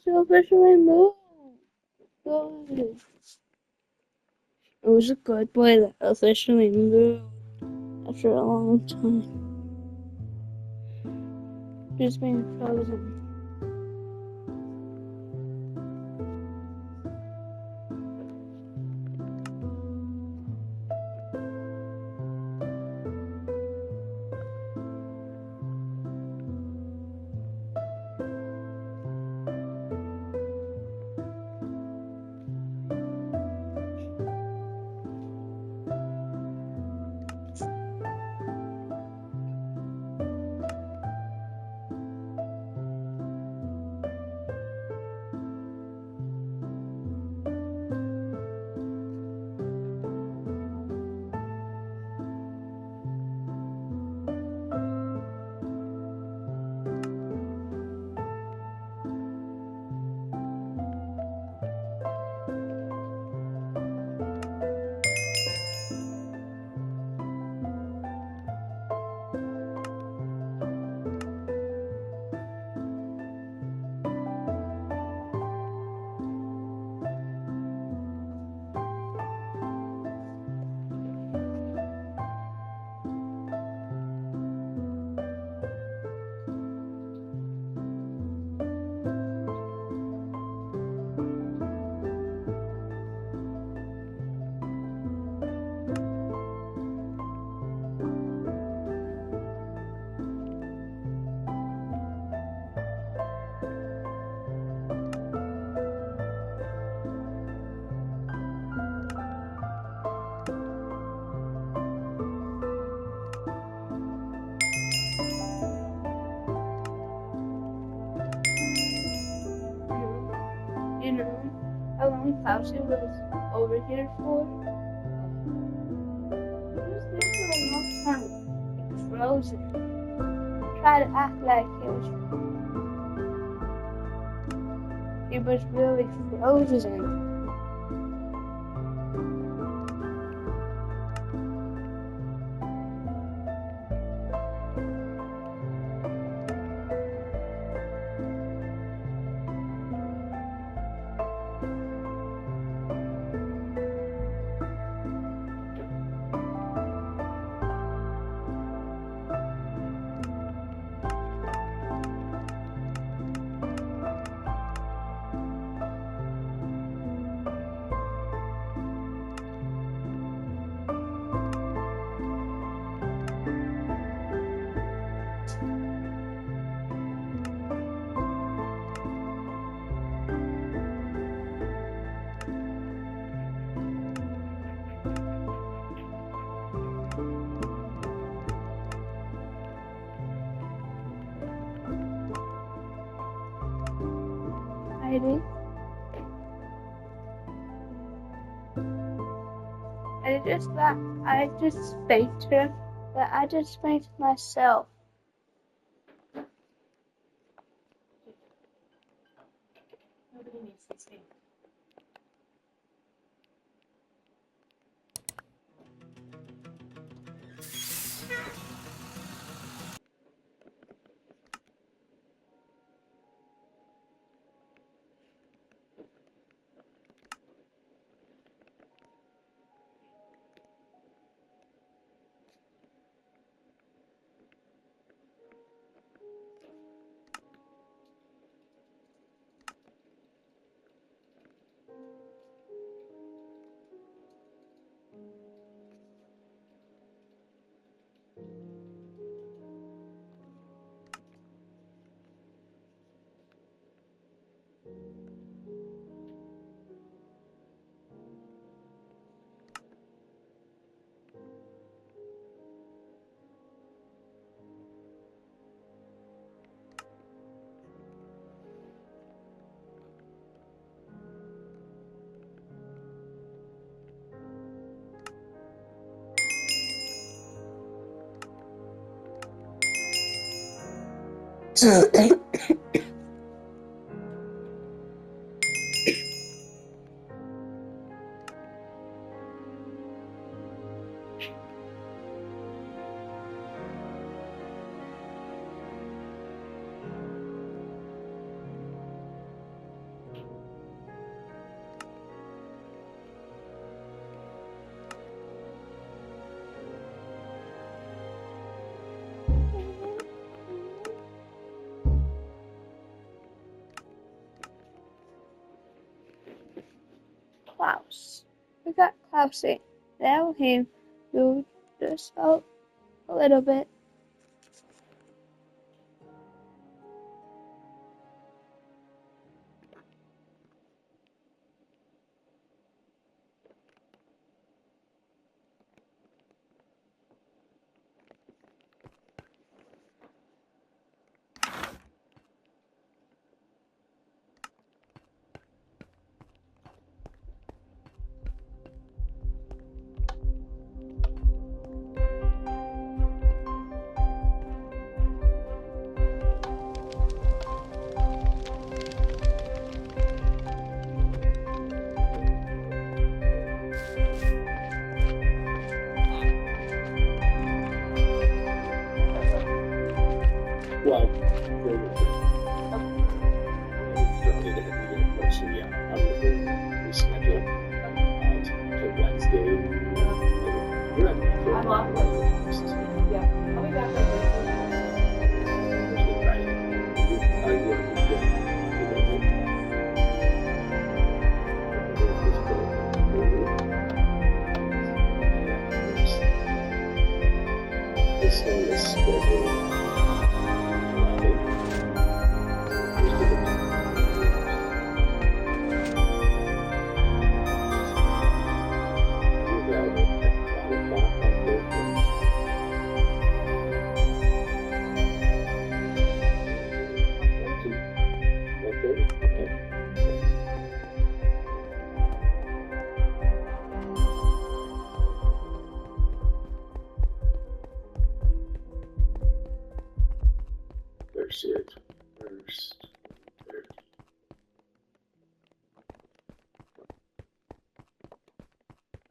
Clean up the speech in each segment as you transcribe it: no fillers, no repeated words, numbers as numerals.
Monster officially moved. Good. It was a good boy that officially moved after a long time. Just being frozen. You know how long Klausy was over here for? He was there for a long time. Like frozen. Try to act like he was really frozen. Heidi. I just spanked her, but I just spanked myself. Nobody needs to spank. Klaus. We got Klaus in. Now him do this out a little bit. Well, so yeah, I'm going to reschedule to Wednesday. I'm off Wednesday. Yeah, I'll be back on Thursday. Right. Are you going to be This one is scheduled. There's it. First.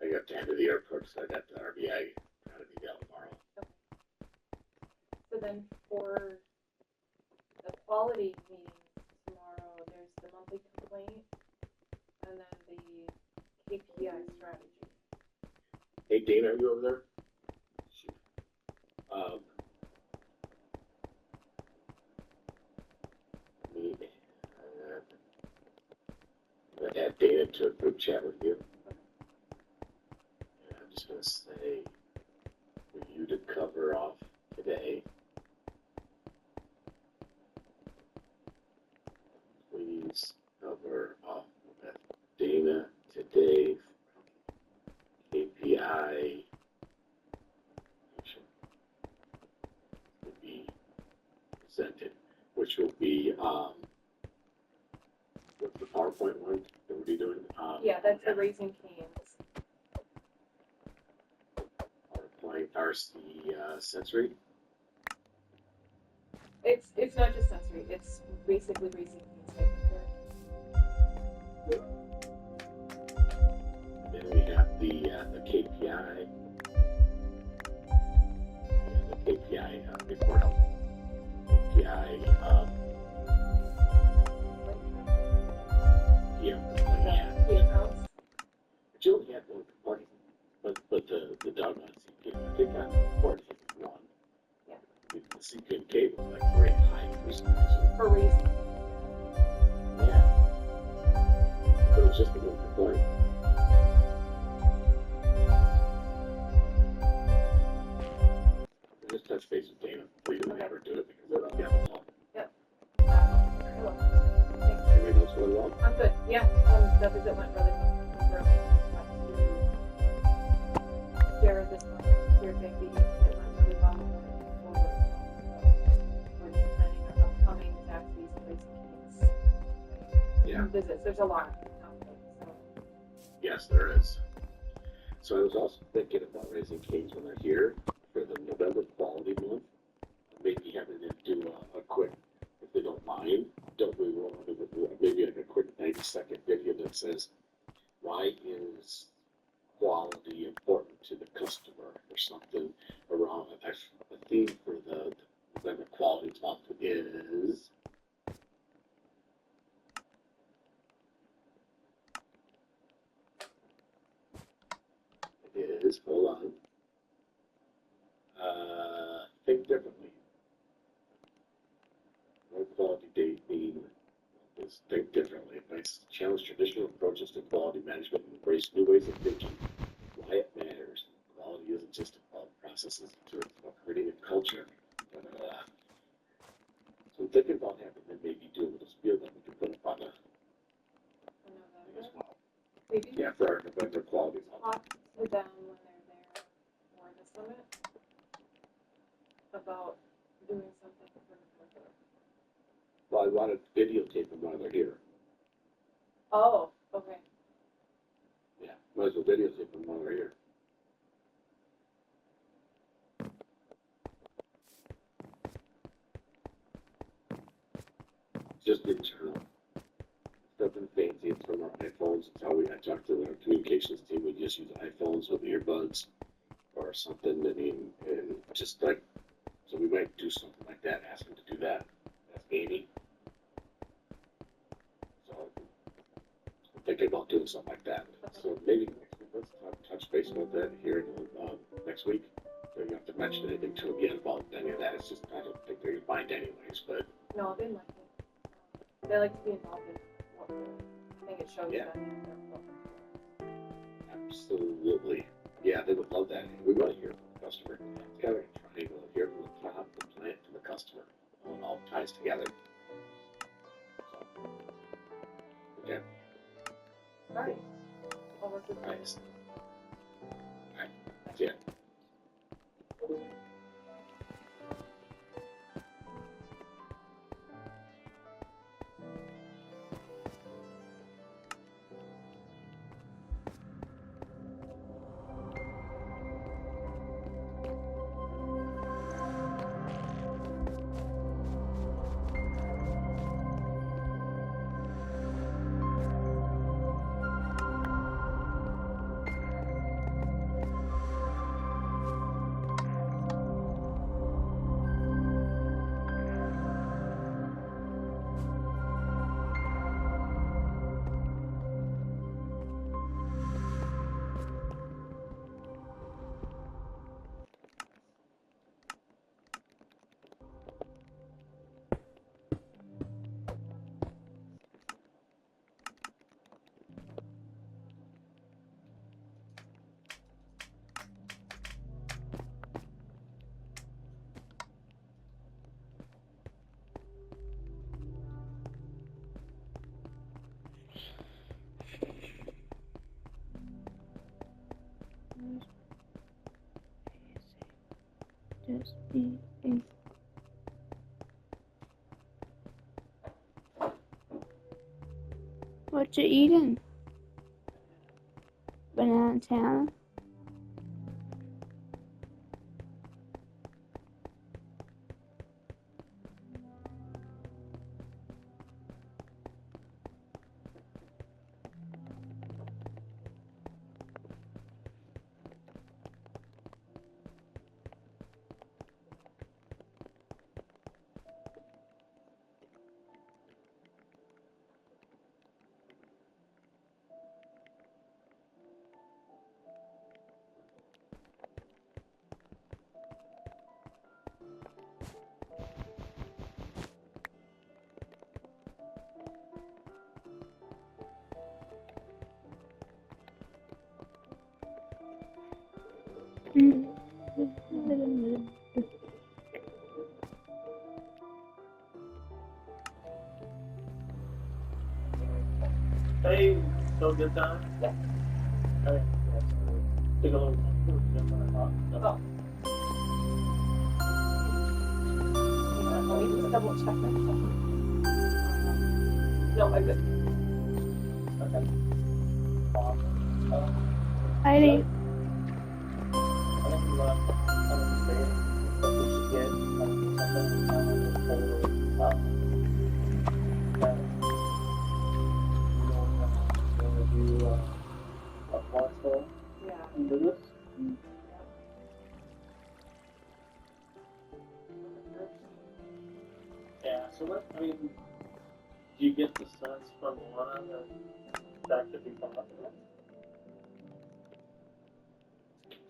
I got to head to the airport, so I got the RBI. Gotta be down tomorrow. So then for the quality meetings tomorrow, there's the monthly complaint and then the KPI strategy. Hey, Dana, are you over there? Um, I add Dana to a group chat with you. And I'm just going to say for you to cover off today. Please cover off with Dana today. KPI will be presented, which will be the PowerPoint one that we'll be doing. Yeah, that's the Raising Canes. PowerPoint, RC sensory. It's not just sensory, it's basically Raising Canes. And then we have the KPI. The KPI report out. KPI. Yeah. Jill had one complaint, but the donuts they got 41. Yeah. The CP cable like very high percentage. For Raising. Yeah. But it's just a good complaint. Just touch base with Dana before you have her do it because they're not getting along. Everything else really well? I'm good, yeah, the visit went really well. Jared this month, Jared Bigby, it went really well. We're just planning our upcoming taxis and Raising Canes. Yeah. Visits, there's a lot happening, so. Yes, there is. So I was also thinking about Raising Canes when they're here for the November Quality Month. Maybe having them do a quick, if they don't mind, maybe like a quick 90-second video that says, why is quality important to the customer or something around it. The theme for the November Quality Month is hold on. Think differently. No quality date theme is think differently. If I writes, challenge traditional approaches to quality management and embrace new ways of thinking. Why it matters. Quality isn't just about processes, it's about creating a culture. So I'm thinking about having them maybe do a little spiel that we can put up on as well. Maybe Yeah, for our November quality month. talk to them when they're there or the summit about doing something for November. Well, I wanted to videotape them while they're here. Oh, okay. Yeah, might as well videotape them while they're here. Just internal. Nothing fancy. It's from our iPhones. It's how I talk to our communications team. We just use iPhones with earbuds or something. I mean, and just like, so we might do something like that. Ask them to do that. That's Amy. So I'm thinking about doing something like that. So maybe next week, let's touch base about that here next week. So you don't have to mention anything to them yet about any of that. It's just, I don't think they're going to mind anyways, but. No, they like it. They like to be involved in what we're doing. I think it shows Yeah. that they're Absolutely. Yeah, they would love that. We want to hear from the customer. It's kind of a triangle. Hear from the top, the plant, to the customer. It all ties together. So, okay, Alright. I'll work with you. nice. All right. Yeah. Just be in. What you eating? Banana Tana? Hey, still good time? Yeah. Okay. Take a little. Oh. Let me just double check myself. No, I'm good. Okay. Heidi, I think we understand what we should get. Something up. Do a parcel Yeah. into this. Yeah, so what, I mean, do you get the sense from Lana that could be possible?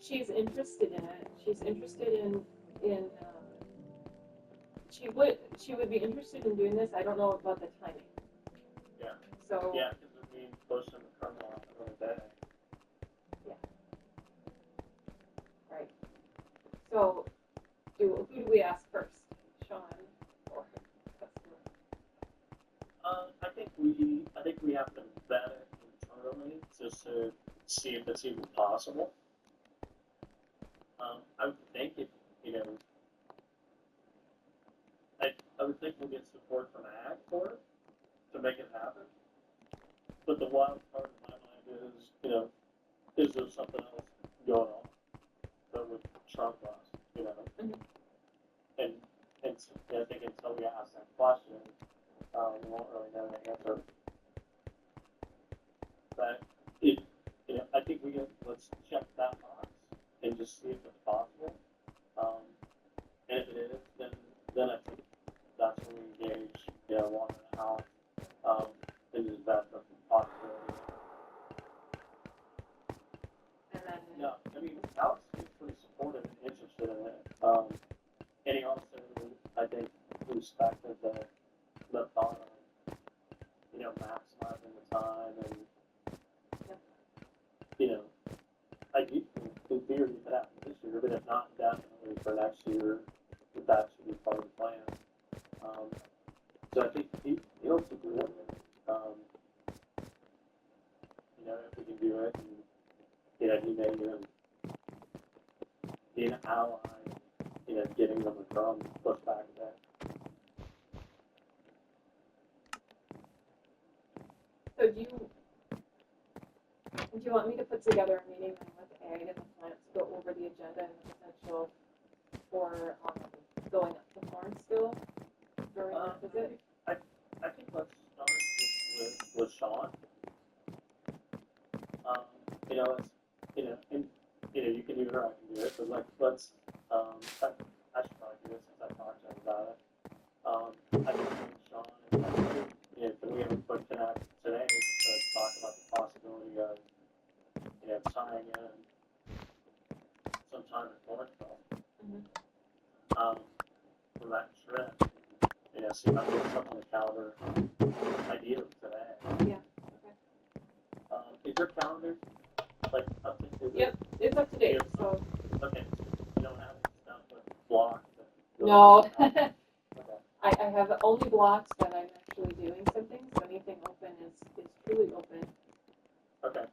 She's interested in it. She's interested in she would be interested in doing this. I don't know about the timing. Yeah. So, Yeah, because we're being pushed in the kernel off another day. right. So, who do we ask first? Sean or customer? I think we have to vet it internally just to see if it's even possible. I would think if, you know, I would think we'll get support from ag for it to make it happen. But the wild part in my mind is, you know, is there something else going on that would trump us, you know? Mhm. And I think until we ask that question, we won't really know the answer. But if, you know, I think let's check that box and just see if it's possible. And if it is, then I think that's when we engage, you know, one and a half, and just vet the possibility. And then, No, I mean, Alex seems pretty supportive and interested in it. And he also, I think, respected the thought of, you know, maximizing the time and, you know, I do think in theory that happen this year, but if not, definitely for next year, that should be part of the plan. So I think he'll support it. You know, if we can do it, and, you know, he may even be an ally, you know, getting them from push back a bit. so do you want me to put together a meeting with ag and the plant to go over the agenda and the potential for going up to Farmville during that visit? I think let's start with Sean. You know, let's, you know, and, you know, you can do it or I can do it, but let's, I should probably do it since I talked to him about it. I think Sean and you know, can we have a quick connect today to talk about the possibility of, you know, tying in sometime in Thornville. For that trip, you know, see if I can get something on the calendar, ideally today. Yeah, okay. Is your calendar, like, up to date? Yep, it's up to date, so. Okay, you don't have any stuff with blocks? No. Okay. I have only blocks that I'm actually doing something, so anything open is truly open. Okay.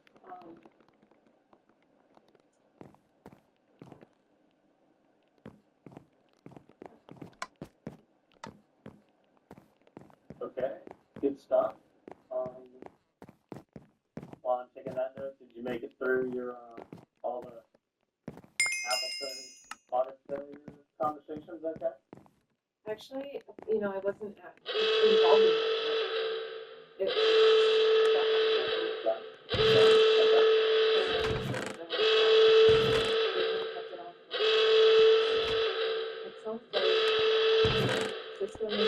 Okay, good stuff. While I'm taking that note, did you make it through your, all the Appleton audit failure conversations okay? Actually, you know, I wasn't involved in it. It sounds like Cisco maybe.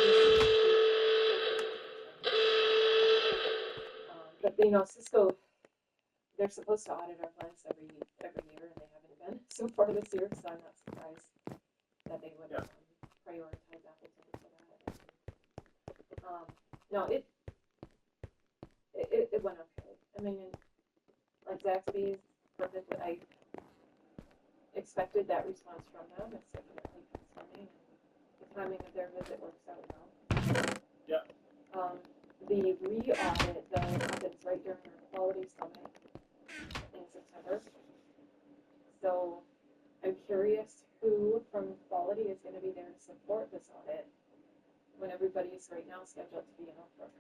But you know, Cisco, they're supposed to audit our plants every year, and they haven't been so far this year. So I'm not surprised that they would prioritize Appleton for that. No, it went okay. I mean, like Zaxby's, perfect. I expected that response from them. It's definitely concerning, and the timing of their visit works out well. Yeah. The re-audit, though, happens right during our quality summit in September. So I'm curious who from quality is going to be there to support this audit when everybody is right now scheduled to be in Oak.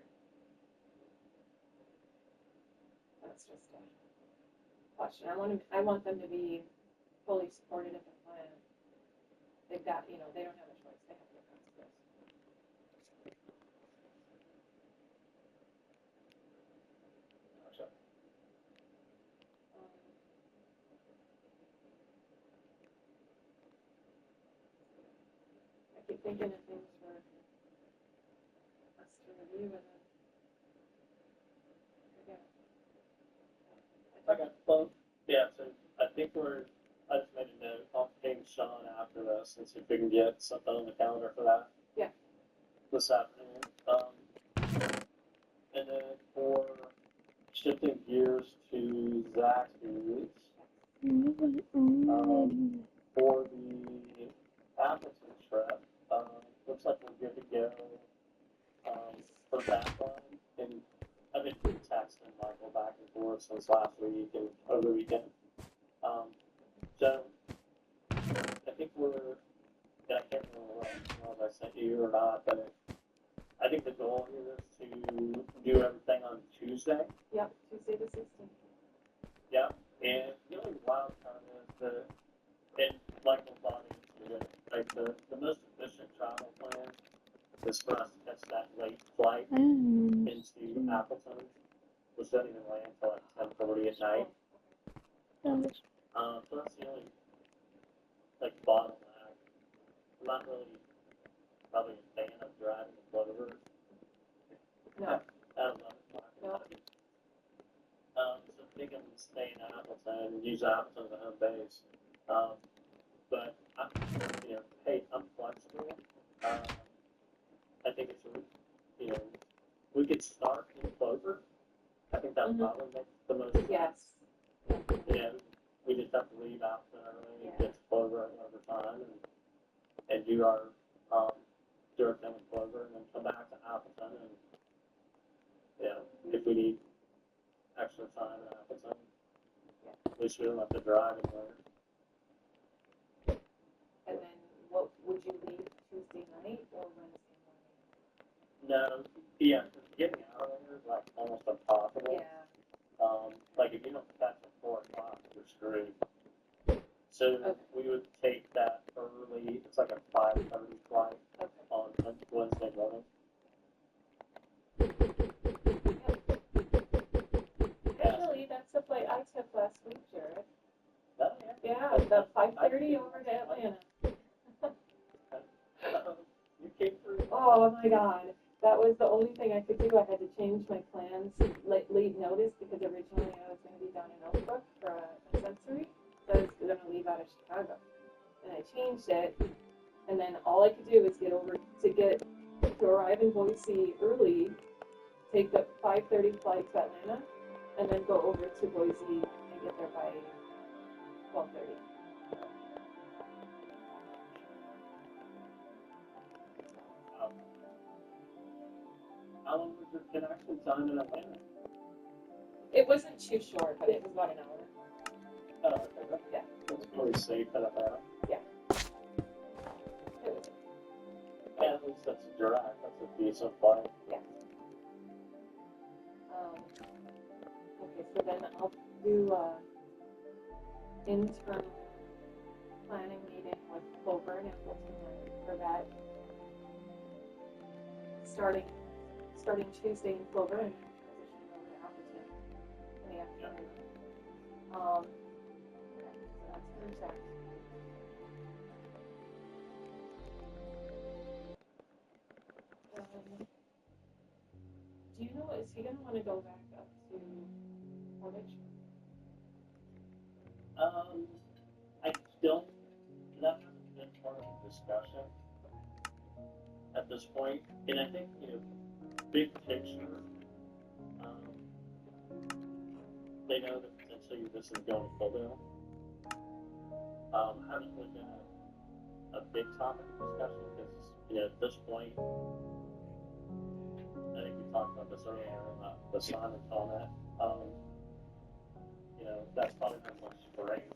That's just a question. I want them to be fully supported at the plan. They've got, you know, they don't have a choice. They have to come to this. Gotcha. I keep thinking of things for us to review and then forget. Okay, well, yeah, so I think I just made a note, I'll ping Sean after this and see if we can get something on the calendar for that. Yeah. This afternoon. And then for shifting gears to Zaxby's, for the Appleton trip, looks like we're good to go, for that one. And I've been texting Michael back and forth since last week and over the weekend. So I think I can't remember if I sent you or not, but I think the goal here is to do everything on Tuesday. Yep, Tuesday the 16th. Yeah, and the only wild card is and Michael thought into it, like the most efficient travel plan is for us to catch that late flight into Appleton, which doesn't even land until like 10:40 at night. So that's the only like bottleneck. I'm not really probably a fan of driving the Clover. No. I don't know. No. So I think I'm gonna stay in Appleton and use Appleton as a home base. But I'm, hey, I'm flexible. I think it's, we could start in Clover. I think that would probably make the most sense. Yes. Yeah, we just have to leave Appleton early and get to Clover at whatever time and do our thing in Clover and then come back to Appleton and, if we need extra time in Appleton, at least we don't have to drive anywhere. And then what would you leave Tuesday night or Wednesday No, yeah, getting out of there is like almost impossible. morning? Like if you don't catch at 4 o'clock, you're screwed. So we would take that early. It's like a 5:30 flight on Wednesday morning. Actually, that's the flight I took last week, Jared. Oh, Yeah, the 5:30 over to Atlanta. You came through. Oh my God, that was the only thing I could do. I had to change my plans late notice because originally I was going to be down in Oakbrook for a sensory. So I was going to leave out of Chicago, and I changed it. And then all I could do was to arrive in Boise early, take the 5:30 flight to Atlanta, and then go over to Boise and get there by 12:30. How long was your connection time in Atlanta? It wasn't too short, but it was about an hour. Oh, okay. Yeah. That's really safe in Atlanta. It was. Yeah, at least that's a direct. That's a decent flight. Okay, so then I'll do internal planning meeting with Clover and Appleton for that. Starting Tuesday in Clover and transitioning over to Appleton in the afternoon. So that's for Zach. Do you know, is he gonna want to go back up to Portage? I don't, that hasn't been part of the discussion at this point. And I think, big picture, they know that potentially this is going to Fulville. Hasn't really been a big topic of discussion because, at this point, I think we talked about this earlier, the Simon comment, that's probably not much great.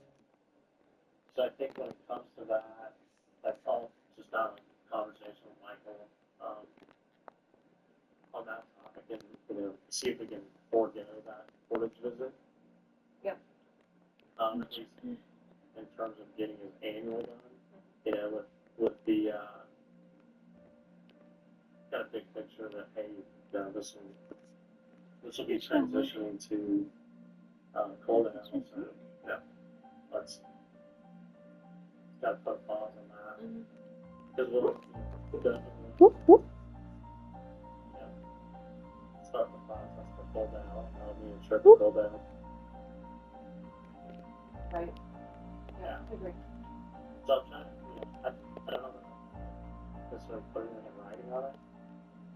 So I think when it comes to that, that's all just have a conversation with Michael on that topic and see if we can forego that Portage visit. Yep. At least in terms of getting his annual done, with the kind of big picture that hey, this will be transitioning to cold house. So yeah, let's gotta put a pause on that because we'll start the process for cold out. Me and Trip cold out. Right. Yeah. I agree. So I'm trying to, I don't know necessarily putting it in writing on it,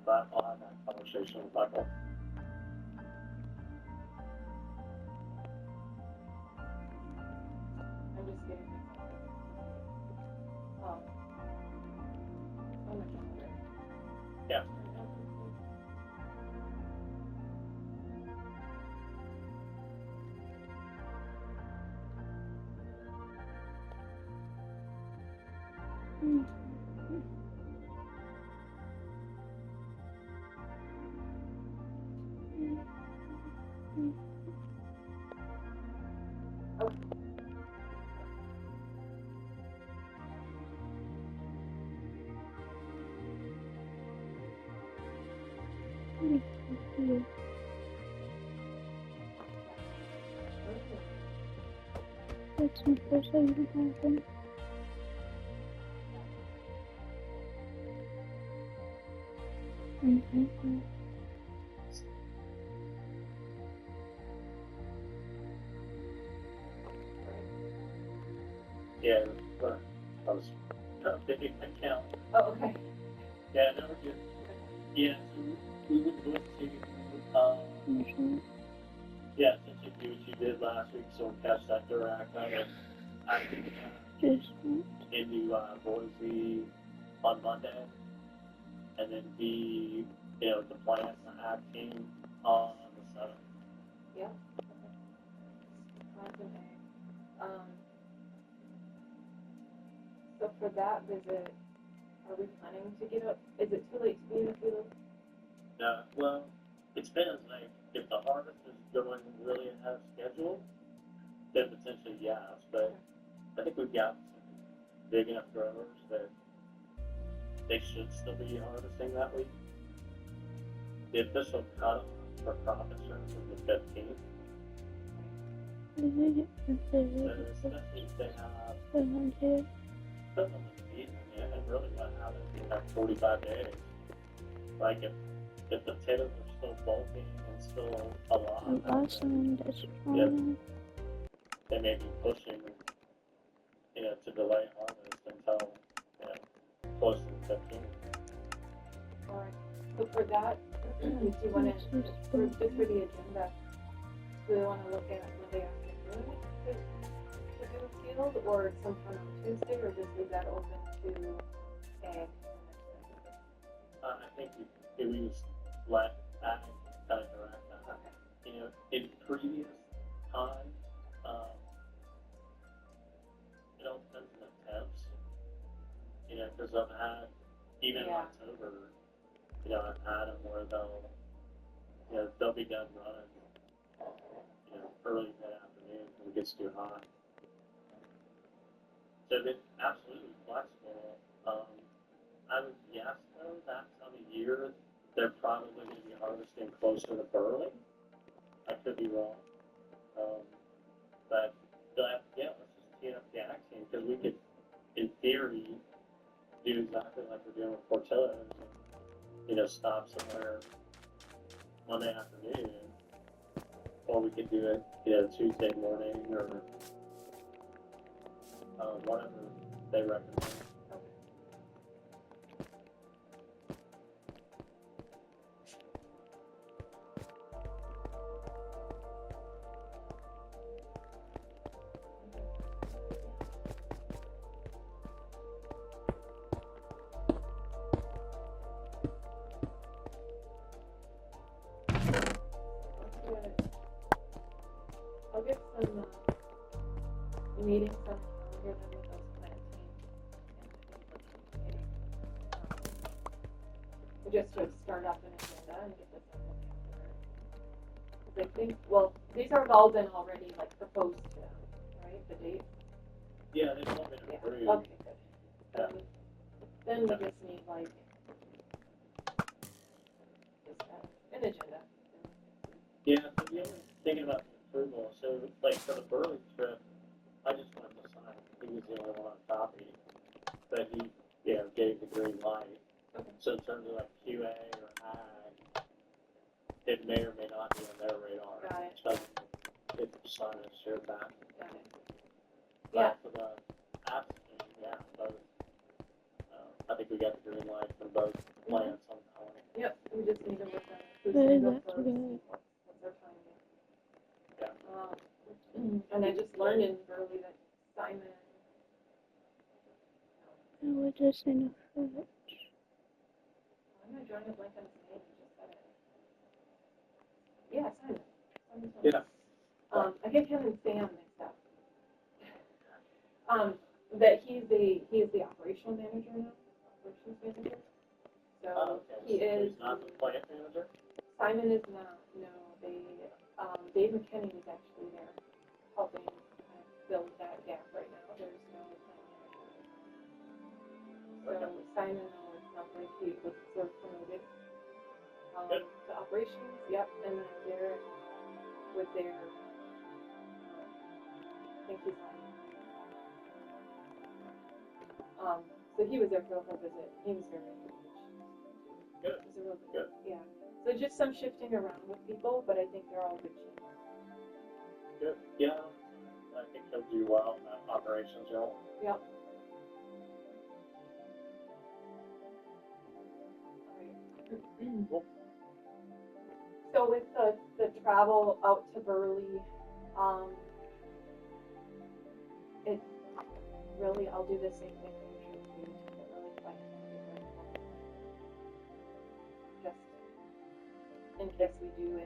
but I'll have that conversation with Michael. That's my first I even have them. Mm-hmm. Yeah, but I was picking my count. Oh, okay. Yeah, no, we're good. Yeah, so we would go to, yeah, since you do what you did last week, so we'll catch that direct. I can Just into Boise on Monday, and then be, the plants and acting on the 7th. Yeah. Okay. So for that visit, are we planning to get up? Is it too late to be in the field? No, well, it depends. Like, if the harvest is going really ahead of schedule, then potentially yes. But I think we've got some big enough growers that they should still be harvesting that week. The official cutoff for crop insurance is the 15th. So especially if they have depends on the season, and really what happens in that 45 days. Like if the potatoes are still bulking and still alive, awesome. That's yeah, fine. they may be pushing, to delay harvest until, close to the 15th. Alright. So for that, do you want to, just for the agenda, do we want to look at Monday afternoon to do a field, or sometime on Tuesday, or just leave that open to ag? I think we just let that kind of direct that. Okay. In previous times, it all depends on the temps. Because I've had, even in October, I've had them where they'll be done running, early mid-afternoon when it gets too hot. So it's absolutely flexible. I would guess though that time of year they're probably going to be harvesting closer to burley. I could be wrong, but let's just tee up the acting because we could, in theory, do exactly like we're doing with Portillo's. Stop somewhere Monday afternoon, or we could do it, Tuesday morning or whatever they recommend. I'll get some meetings on the calendar then with those planting and just to start up an agenda and get this on the calendar. Because I think, well, these have all been already like proposed to them, right? The date? Yeah, they've all been Yeah. approved. Okay, good. Then we just need like just an agenda. Yeah, so the only thinking about the approval, so like for the Burley trip, I just wanted to sign. He was the only one on copy, but he, gave the green light. Okay. So in terms of like QA or ag, it may or may not be on their radar. Got it. So if you sign it, share that. Got it. But Yeah. for the application, both. I think we got the green light from both plants on that one. Yep, we just need to work on who's Very going to go much first, together. what's our timing. Yeah. And I just learned in Burley that Simon, I would just in a foot. I'm going to join a blank on his name, he just said it. Yeah, Simon. Simon's one. Yeah. I get him and Sam mixed up. That he is the operational manager now, operations manager. So Okay. he is. He's not the plant manager? Simon is not. No, Dave McKinney is actually there, helping build that gap right now. There's no plant manager. So Simon, it sounds like he was sort of promoted to operations. Yep, and then Derek was there. I think think he's on. So he was there for the whole visit. He was very engaged. Good. It was a real Good. Yeah. So just some shifting around with people, but I think they're all good changes. Good. Yeah. I think he'll do well in that operations role. Yep. Cool. So with the travel out to Burley, it really, I'll do the same thing I usually do to really find just in case we do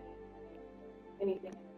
anything in